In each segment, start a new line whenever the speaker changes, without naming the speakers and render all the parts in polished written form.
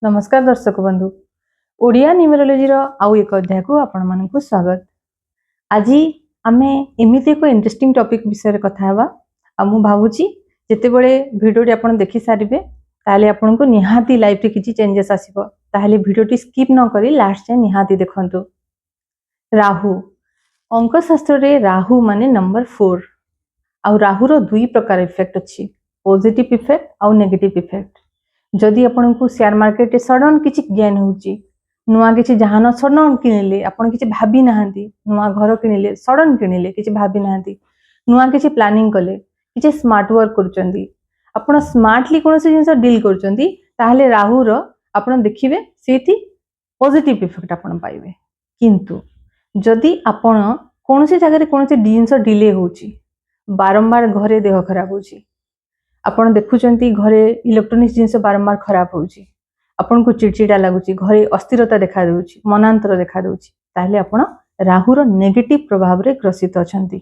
नमस्कार दर्शक बंधु ओडिया न्यूमरोलॉजी आउ एक अध्याय को आपण मानक स्वागत। आज आमे एमिति एक इंटरेस्टिंग टॉपिक विषय कथा हेबा। आ मु भाबुची जते बेले वीडियो आपण देखि सारिबे ताले आपण को निहाती लाइफ रे किछि चेंजेस आसीबो। ताले वीडियो टी स्किप न करी लास्ट से निहाती देखंतु। राहु अंक शास्त्र रे राहु माने नंबर 4 आ राहु रो दुई प्रकार इफेक्ट अछि, पॉजिटिव इफेक्ट आ नेगेटिव इफेक्ट। जदि आपण को शेयर मार्केट सडन किछि गेन होउची, नुआ किछि जहान सडन किनिले, आपण किछि भाबी नाहंती, नुआ घर किनिले सडन किनिले किछि भाबी नाहंती, नुआ किछि प्लानिंग कले, किछि स्मार्ट वर्क करचंदी, आपण स्मार्टली कोनोसी जिंस डील करचंदी, ताहले राहु रो आपण देखिबे सेठी पॉजिटिव इफेक्ट आपण पाइबे। किंतु जदि आपण कोनोसी जगह रे कोनोसी जिंस डिले होउची, बारंबार घरे देह खराब होउची, आपण देखुचंती घरे इलेक्ट्रोनिक्स जिंस बारंबार खराब होउची, आपण को चिड़चिड़ा लागुची, घरे अस्थिरता देखा देउची, मनांतर देखा देउची, ताहले आपण राहु रो नेगेटिव प्रभाव रे ग्रसित अछंती।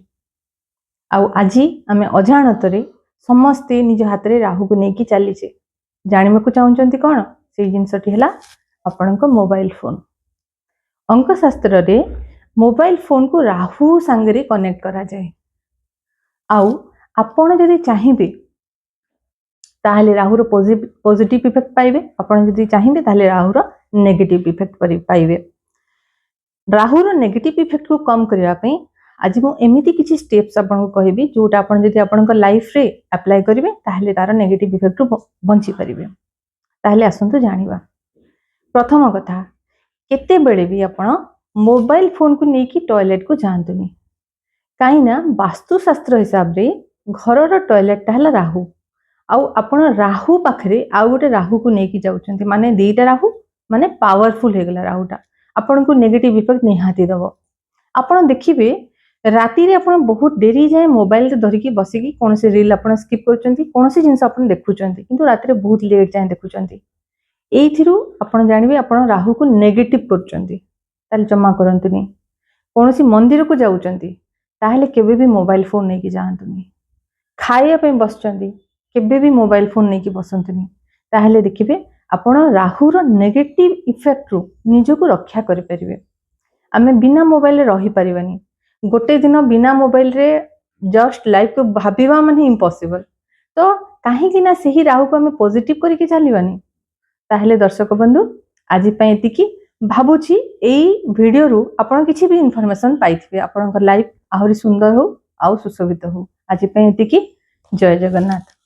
आउ आजी आमे अजाणतरे समस्ते निज हाथ रे राहु को नेकी चलीचे। जानिबा को चाहउचंती कोन से जिंसटी हला आपण को मोबाइल फोन। अंक शास्त्र रे मोबाइल फोन को राहु संगे कनेक्ट करा जाए। आउ आपण जदि चाहिबे ताहले राहु रो पॉजिटिव इफेक्ट पाइबे, आपण जदि चाहिबे ताहले राहु रो नेगेटिव इफेक्ट पाइबे। राहु रो नेगेटिव इफेक्ट को कम करिया पई आज मु एमिति किछि स्टेप्स आपण को कहबी जोटा आपण जदि आपण को लाइफ रे अप्लाई करिवे ताहले तार नेगेटिव इफेक्ट रो बंची परिबे। ताहले आसंतु जानिबा। प्रथम कथा, केते बेले भी आपण मोबाइल फोन को नेकी टॉयलेट को जानतुनी, काई ना वास्तुशास्त्र हिसाब रे घर रो टॉयलेट ता हला राहु। आउ आपण राहु पाखरे आउ गोटे राहु को नेकी जाउचंती, माने दीटा राहु माने पावरफुल हे गला राहुटा, आपण को नेगेटिव इफेक्ट निहाती दबो। आपण देखिबे राती रे आपण बहुत डेरी जाय मोबाइल रे धरिकी बसिकी कोनसे रील आपण स्किप करचंती, कोनसे जिंस आपण देखुचंती, किंतु राती रे बहुत लेट जाय देखुचंती। एइथिरु आपण जानिबे आपण राहु को नेगेटिव करचंती, ताले जमा करंतुनी। कोनसी मंदिर को जाउचंती ताहले केबे भी मोबाइल फोन नेकी जाहंतुनी। खाइया पे बसचंती केबे भी मोबाइल फोन नेकी बसंतुनी, ताहले देखिबे आपण राहु रो नेगेटिव इफेक्ट रो निजो को रक्षा करि परिबे। आमे बिना मोबाइल रे रही परिबानी, गोटे दिन बिना मोबाइल रे जस्ट लाइफ को भाबीबा माने इम्पॉसिबल। तो काहे कि ना सही राहु को आमे पॉजिटिव करिके चलीबानी। ताहले दर्शक बंधु आज पई एतिकी भाबुची एई वीडियो रू आपण किछि भी इन्फॉर्मेशन पाइथिबे, आपनकर लाइफ आहुरी सुंदर हो आउ सुशोभित हो। आज पई एतिकी, जय जगन्नाथ।